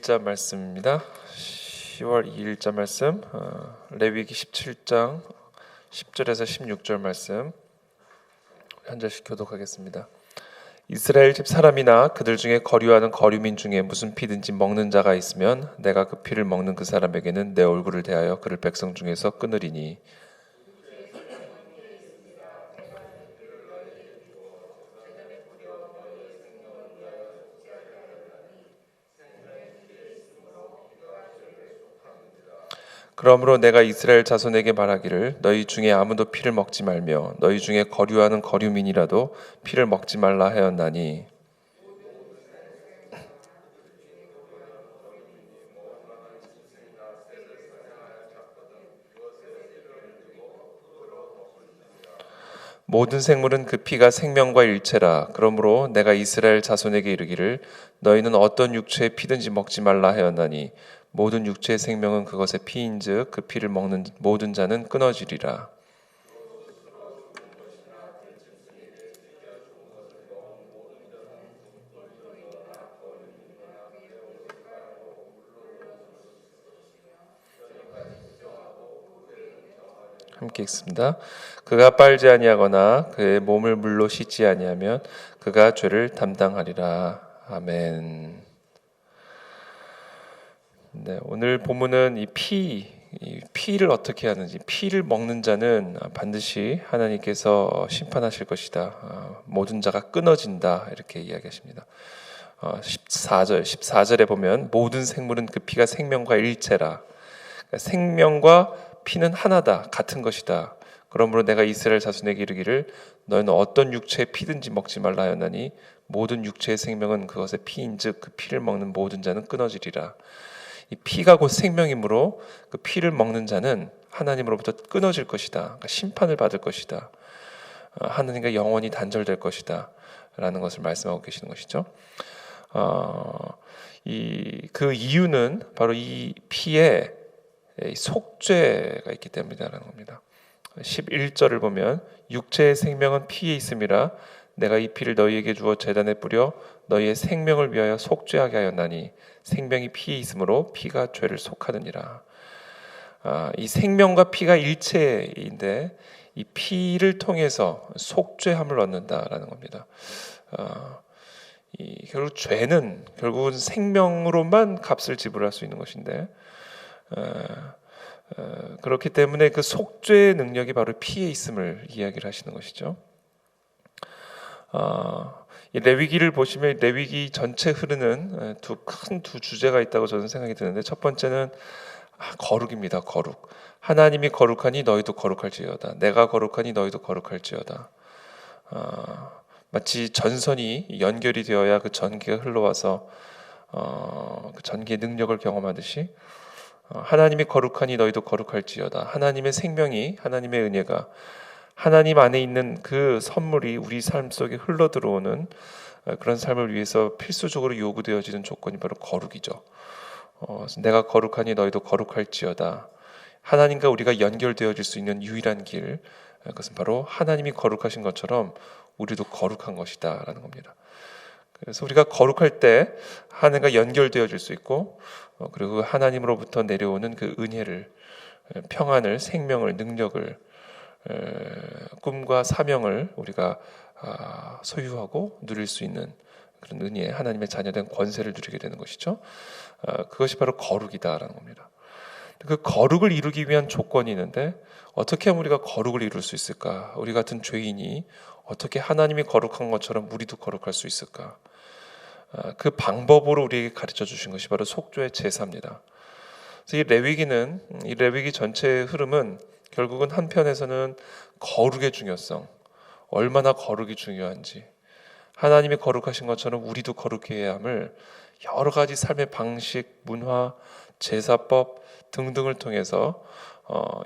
2일자 말씀입니다. 10월 2일자 말씀, 레위기 17장 10절에서 16절 말씀 한 절씩 교독하겠습니다. 이스라엘 집 사람이나 그들 중에 거류하는 거류민 중에 무슨 피든지 먹는 자가 있으면 내가 그 피를 먹는 그 사람에게는 내 얼굴을 대하여 그를 백성 중에서 끊으리니 그러므로 내가 이스라엘 자손에게 말하기를 너희 중에 아무도 피를 먹지 말며 너희 중에 거류하는 거류민이라도 피를 먹지 말라 하였나니 모든 생물은 그 피가 생명과 일체라. 그러므로 내가 이스라엘 자손에게 이르기를 너희는 어떤 육체의 피든지 먹지 말라 하였나니 모든 육체의 생명은 그것의 피인즉 그 피를 먹는 모든 자는 끊어지리라. 함께 읽습니다. 그가 빨지 아니하거나 그의 몸을 물로 씻지 아니하면 그가 죄를 담당하리라. 아멘. 네, 오늘 본문은 이 피를 어떻게 하는지, 피를 먹는 자는 반드시 하나님께서 심판하실 것이다. 모든 자가 끊어진다 이렇게 이야기하십니다. 14절에 보면 모든 생물은 그 피가 생명과 일체라. 그러니까 생명과 피는 하나다, 같은 것이다. 그러므로 내가 이스라엘 자손에게 이르기를 너희는 어떤 육체의 피든지 먹지 말라 하였나니 모든 육체의 생명은 그것의 피인즉 그 피를 먹는 모든 자는 끊어지리라. 이 피가 곧 생명이므로 그 피를 먹는 자는 하나님으로부터 끊어질 것이다. 그러니까 심판을 받을 것이다. 하나님과 영원히 단절될 것이다. 라는 것을 말씀하고 계시는 것이죠. 그 이유는 바로 이 피에 속죄가 있기 때문이라는 겁니다. 11절을 보면 육체의 생명은 피에 있음이라 내가 이 피를 너희에게 주어 제단에 뿌려 너희의 생명을 위하여 속죄하게 하였나니 생명이 피에 있으므로 피가 죄를 속하느니라. 이 생명과 피가 일체인데 이 피를 통해서 속죄함을 얻는다라는 겁니다. 결국 죄는 결국은 생명으로만 값을 지불할 수 있는 것인데 그렇기 때문에 그 속죄의 능력이 바로 피에 있음을 이야기를 하시는 것이죠. 이 레위기를 보시면 레위기 전체 흐르는 큰 두 주제가 있다고 저는 생각이 드는데 첫 번째는 거룩입니다. 거룩. 하나님이 거룩하니 너희도 거룩할지어다. 내가 거룩하니 너희도 거룩할지어다. 마치 전선이 연결이 되어야 그 전기가 흘러와서 그 전기의 능력을 경험하듯이 하나님이 거룩하니 너희도 거룩할지어다. 하나님의 생명이 하나님의 은혜가 하나님 안에 있는 그 선물이 우리 삶 속에 흘러들어오는 그런 삶을 위해서 필수적으로 요구되어지는 조건이 바로 거룩이죠. 내가 거룩하니 너희도 거룩할지어다. 하나님과 우리가 연결되어질 수 있는 유일한 길, 그것은 바로 하나님이 거룩하신 것처럼 우리도 거룩한 것이다 라는 겁니다. 그래서 우리가 거룩할 때 하나님과 연결되어질 수 있고 그리고 하나님으로부터 내려오는 그 은혜를, 평안을, 생명을, 능력을, 꿈과 사명을 우리가 소유하고 누릴 수 있는 그런 은혜, 하나님의 자녀된 권세를 누리게 되는 것이죠. 그것이 바로 거룩이다라는 겁니다. 그 거룩을 이루기 위한 조건이 있는데 어떻게 하면 우리가 거룩을 이룰 수 있을까? 우리 같은 죄인이 어떻게 하나님이 거룩한 것처럼 우리도 거룩할 수 있을까? 그 방법으로 우리에게 가르쳐 주신 것이 바로 속죄의 제사입니다. 그래서 이 레위기 전체의 흐름은 결국은 한편에서는 거룩의 중요성, 얼마나 거룩이 중요한지, 하나님이 거룩하신 것처럼 우리도 거룩해야 함을 여러 가지 삶의 방식, 문화, 제사법 등등을 통해서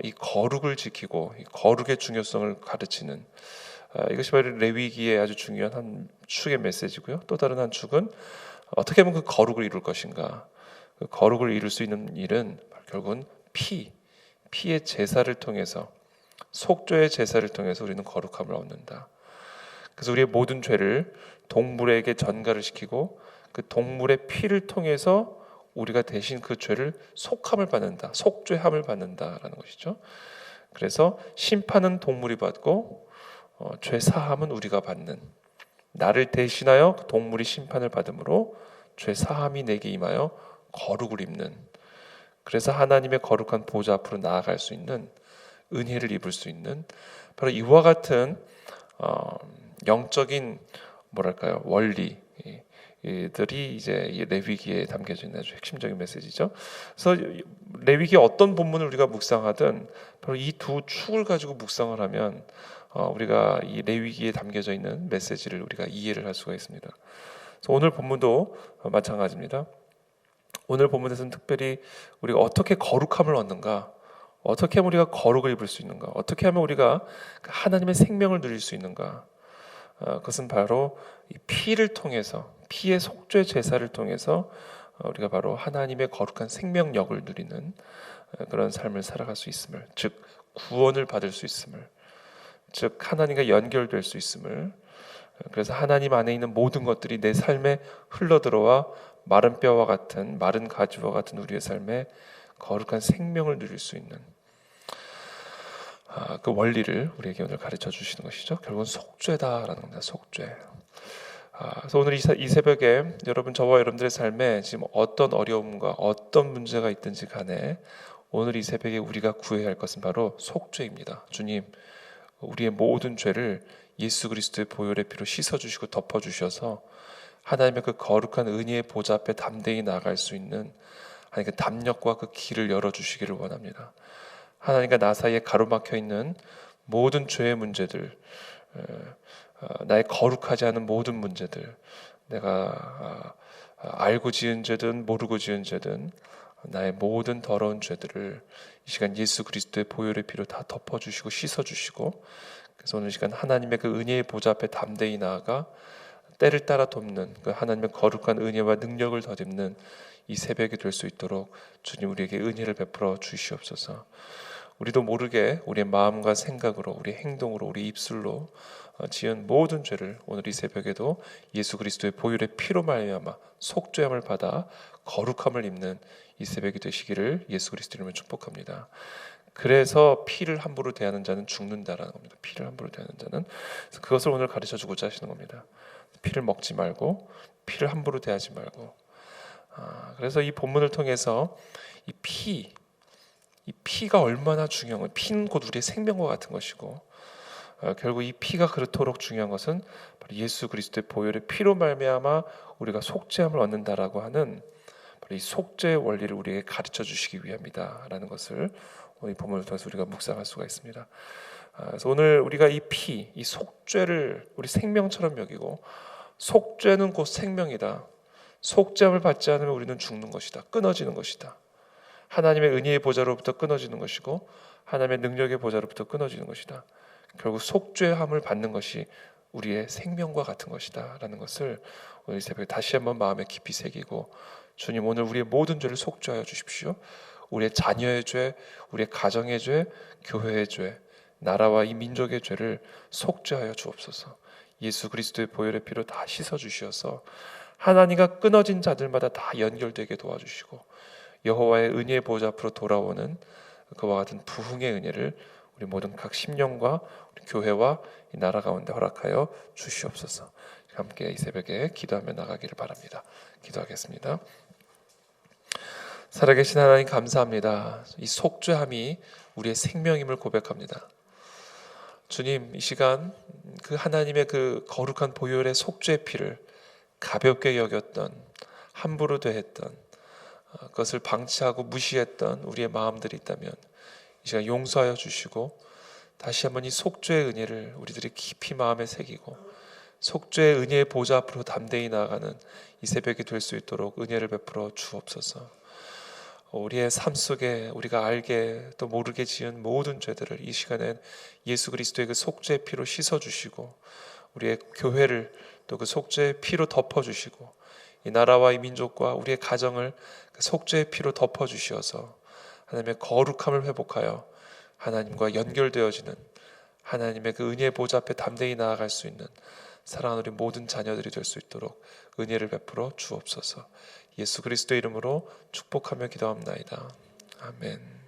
이 거룩을 지키고 이 거룩의 중요성을 가르치는 이것이 바로 레위기의 아주 중요한 한 축의 메시지고요. 또 다른 한 축은 어떻게 하면 그 거룩을 이룰 것인가. 그 거룩을 이룰 수 있는 일은 결국은 피의 제사를 통해서, 속죄의 제사를 통해서 우리는 거룩함을 얻는다. 그래서 우리의 모든 죄를 동물에게 전가를 시키고 그 동물의 피를 통해서 우리가 대신 그 죄를 속함을 받는다, 속죄함을 받는다라는 것이죠. 그래서 심판은 동물이 받고 죄 사함은 우리가 받는, 나를 대신하여 동물이 심판을 받음으로 죄 사함이 내게 임하여 거룩을 입는, 그래서 하나님의 거룩한 보좌 앞으로 나아갈 수 있는, 은혜를 입을 수 있는, 바로 이와 같은 영적인 뭐랄까요, 원리들이 이제 이 레위기에 담겨져 있는 아주 핵심적인 메시지죠. 그래서 레위기 어떤 본문을 우리가 묵상하든 바로 이 두 축을 가지고 묵상을 하면 우리가 이 레위기에 담겨져 있는 메시지를 우리가 이해를 할 수가 있습니다. 그래서 오늘 본문도 마찬가지입니다. 오늘 본문에서는 특별히 우리가 어떻게 거룩함을 얻는가, 어떻게 하면 우리가 거룩을 입을 수 있는가, 어떻게 하면 우리가 하나님의 생명을 누릴 수 있는가, 그것은 바로 이 피를 통해서, 피의 속죄 제사를 통해서 우리가 바로 하나님의 거룩한 생명력을 누리는 그런 삶을 살아갈 수 있음을, 즉 구원을 받을 수 있음을, 즉 하나님과 연결될 수 있음을, 그래서 하나님 안에 있는 모든 것들이 내 삶에 흘러들어와 마른 뼈와 같은, 마른 가지와 같은 우리의 삶에 거룩한 생명을 누릴 수 있는 그 원리를 우리에게 오늘 가르쳐 주시는 것이죠. 결국은 속죄다라는 겁니다. 속죄. 그래서 오늘 이 새벽에 여러분, 저와 여러분들의 삶에 지금 어떤 어려움과 어떤 문제가 있든지 간에 오늘 이 새벽에 우리가 구해야 할 것은 바로 속죄입니다. 주님, 우리의 모든 죄를 예수 그리스도의 보혈의 피로 씻어주시고 덮어주셔서 하나님의 그 거룩한 은혜의 보좌 앞에 담대히 나아갈 수 있는 하나님의 그 담력과 그 길을 열어주시기를 원합니다. 하나님과 나 사이에 가로막혀 있는 모든 죄의 문제들, 나의 거룩하지 않은 모든 문제들, 내가 알고 지은 죄든 모르고 지은 죄든 나의 모든 더러운 죄들을 이 시간 예수 그리스도의 보혈의 피로 다 덮어주시고 씻어주시고, 그래서 오늘 시간 하나님의 그 은혜의 보좌 앞에 담대히 나아가 때를 따라 돕는 그 하나님의 거룩한 은혜와 능력을 덧입는 이 새벽이 될 수 있도록 주님 우리에게 은혜를 베풀어 주시옵소서. 우리도 모르게 우리의 마음과 생각으로, 우리의 행동으로, 우리 입술로 지은 모든 죄를 오늘 이 새벽에도 예수 그리스도의 보혈의 피로 말미암아 속죄함을 받아 거룩함을 입는 이 새벽이 되시기를 예수 그리스도 이름으로 축복합니다. 그래서 피를 함부로 대하는 자는 죽는다라는 겁니다. 피를 함부로 대하는 자는, 그것을 오늘 가르쳐 주고자 하시는 겁니다. 피를 먹지 말고, 피를 함부로 대하지 말고. 그래서 이 본문을 통해서 이 피가 얼마나 중요한 거예요. 피는 곧 우리의 생명과 같은 것이고, 결국 이 피가 그렇도록 중요한 것은 바로 예수 그리스도의 보혈의 피로 말미암아 우리가 속죄함을 얻는다라고 하는 바로 이 속죄의 원리를 우리에게 가르쳐 주시기 위함이다라는 것을 오늘 이 본문을 통해서 우리가 묵상할 수가 있습니다. 그래서 오늘 우리가 이 피, 이 속죄를 우리 생명처럼 여기고, 속죄는 곧 생명이다. 속죄함을 받지 않으면 우리는 죽는 것이다. 끊어지는 것이다. 하나님의 은혜의 보좌로부터 끊어지는 것이고, 하나님의 능력의 보좌로부터 끊어지는 것이다. 결국 속죄함을 받는 것이 우리의 생명과 같은 것이다 라는 것을 오늘 새벽에 다시 한번 마음에 깊이 새기고, 주님 오늘 우리의 모든 죄를 속죄하여 주십시오. 우리의 자녀의 죄, 우리의 가정의 죄, 교회의 죄, 나라와 이 민족의 죄를 속죄하여 주옵소서. 예수 그리스도의 보혈의 피로 다 씻어 주시어서 하나님과 끊어진 자들마다 다 연결되게 도와주시고, 여호와의 은혜의 보좌 앞으로 돌아오는 그와 같은 부흥의 은혜를 우리 모든 각 심령과 우리 교회와 이 나라 가운데 허락하여 주시옵소서. 함께 이 새벽에 기도하며 나가기를 바랍니다. 기도하겠습니다. 살아계신 하나님 감사합니다. 이 속죄함이 우리의 생명임을 고백합니다. 주님, 이 시간 그 하나님의 그 거룩한 보혈의 속죄의 피를 가볍게 여겼던, 함부로 대했던, 그것을 방치하고 무시했던 우리의 마음들이 있다면 이 시간 용서하여 주시고, 다시 한번 이 속죄의 은혜를 우리들이 깊이 마음에 새기고 속죄의 은혜의 보좌 앞으로 담대히 나아가는 이 새벽이 될 수 있도록 은혜를 베풀어 주옵소서. 우리의 삶 속에 우리가 알게 또 모르게 지은 모든 죄들을 이 시간엔 예수 그리스도의 그 속죄의 피로 씻어주시고, 우리의 교회를 또 그 속죄의 피로 덮어주시고, 이 나라와 이 민족과 우리의 가정을 그 속죄의 피로 덮어주시어서 하나님의 거룩함을 회복하여 하나님과 연결되어지는, 하나님의 그 은혜의 보좌 앞에 담대히 나아갈 수 있는 사랑하는 우리 모든 자녀들이 될 수 있도록 은혜를 베풀어 주옵소서. 예수 그리스도의 이름으로 축복하며 기도합나이다. 아멘.